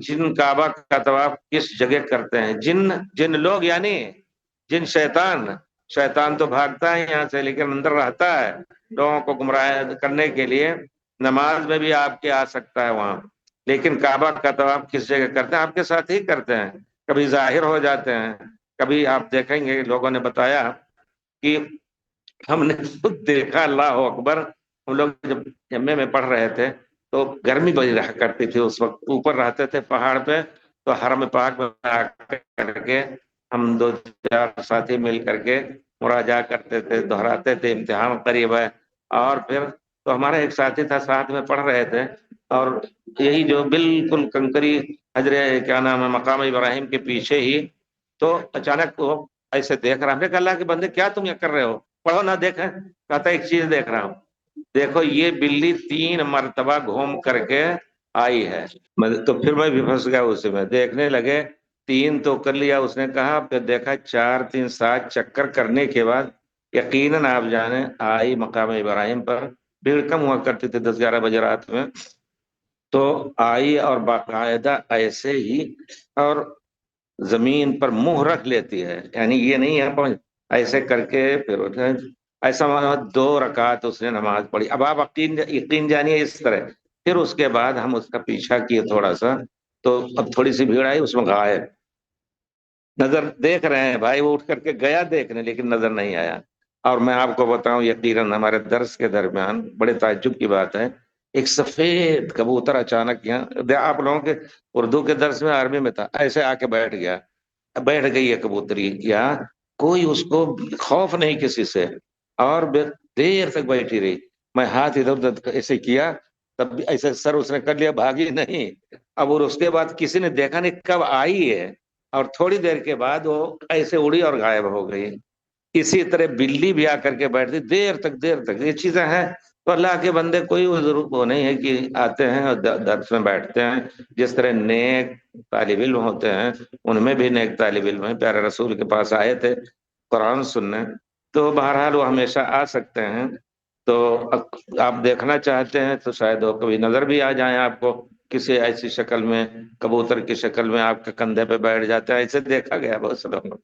جن کعبہ کا طواف کس جگہ کرتے ہیں؟ جن جن لوگ یعنی جن شیطان، شیطان تو بھاگتا ہے یہاں سے لیکن اندر رہتا ہے لوگوں کو گمراہ کرنے کے لیے، نماز میں بھی آپ کے آ سکتا ہے وہاں، لیکن کعبہ کا طواف کس جگہ کرتے ہیں؟ آپ کے ساتھ ہی کرتے ہیں، کبھی ظاہر ہو جاتے ہیں، کبھی آپ دیکھیں گے لوگوں نے بتایا کہ ہم نے خود دیکھا، اللہ اکبر، ہم لوگ جب جمعے میں پڑھ رہے تھے تو گرمی بڑی رہا کرتی تھی اس وقت، اوپر رہتے تھے پہاڑ پہ، تو حرم پاک میں آ کر کے ہم دو چار ساتھی مل کر کے مراجعہ کرتے تھے، دہراتے تھے، امتحان قریب ہے، اور پھر تو ہمارا ایک ساتھی تھا ساتھ میں پڑھ رہے تھے، اور یہی جو بالکل کنکری حجر کیا نام ہے مقام ابراہیم کے پیچھے ہی، تو اچانک وہ ایسے دیکھ رہا، ہم نے کہا اللہ کے بندے کیا تم یہ کر رہے ہو، پڑھو نہ دیکھیں، کہتا ایک چیز دیکھ رہا ہوں، دیکھو یہ بلی 3 مرتبہ گھوم کر کے آئی ہے، تو پھر میں بھی پھنس گیا اسی میں، دیکھنے لگے، 3 تو کر لیا اس نے کہا، پھر دیکھا 4 3 7 چکر کرنے کے بعد یقیناً آپ جانے آئی مقام ابراہیم پر، بھیڑ کم ہوا کرتی تھی 10 11 بجے رات میں، تو آئی اور باقاعدہ ایسے ہی، اور زمین پر منہ رکھ لیتی ہے، یعنی یہ نہیں ہے ایسے کر کے پھر ایسا 2 رکعت اس نے نماز پڑھی، اب آپ یقین جانیے اس طرح، پھر اس کے بعد ہم اس کا پیچھا کیے تھوڑا سا، تو اب تھوڑی سی بھیڑ آئی، اس میں غائب، نظر دیکھ رہے ہیں بھائی، وہ اٹھ کر کے گیا دیکھنے لیکن نظر نہیں آیا، اور میں آپ کو بتاؤں یقیناً ہمارے درس کے درمیان بڑے تعجب کی بات ہے، ایک سفید کبوتر اچانک یہاں آپ لوگوں کے اردو کے درس میں عربی میں تھا، ایسے آ کے بیٹھ گیا، بیٹھ گئی ہے کبوتری، یا کوئی اس کو خوف نہیں کسی سے، اور دیر تک بیٹھی رہی، میں ہاتھ ادھر ادھر ایسے کیا، تب بھی ایسے سر اس نے کر لیا، بھاگی نہیں، اب اور اس کے بعد کسی نے دیکھا نہیں کب آئی ہے، اور تھوڑی دیر کے بعد وہ ایسے اڑی اور غائب ہو گئی، اسی طرح بلی بھی آ کر کے بیٹھتی دیر تک یہ چیزیں ہیں، تو اللہ کے بندے کوئی وہ نہیں ہے کہ آتے ہیں اور درس میں بیٹھتے ہیں، جس طرح نیک طالب علم ہوتے ہیں، ان میں بھی نیک طالب علم ہیں، پیارے رسول کے پاس آئے تھے قرآن سننے، تو بہرحال وہ ہمیشہ آ سکتے ہیں، تو آپ دیکھنا چاہتے ہیں تو شاید وہ کبھی نظر بھی آ جائیں آپ کو کسی ایسی شکل میں، کبوتر کی شکل میں آپ کے کندھے پہ بیٹھ جاتے ہیں، ایسے دیکھا گیا بہت سے لوگوں کو۔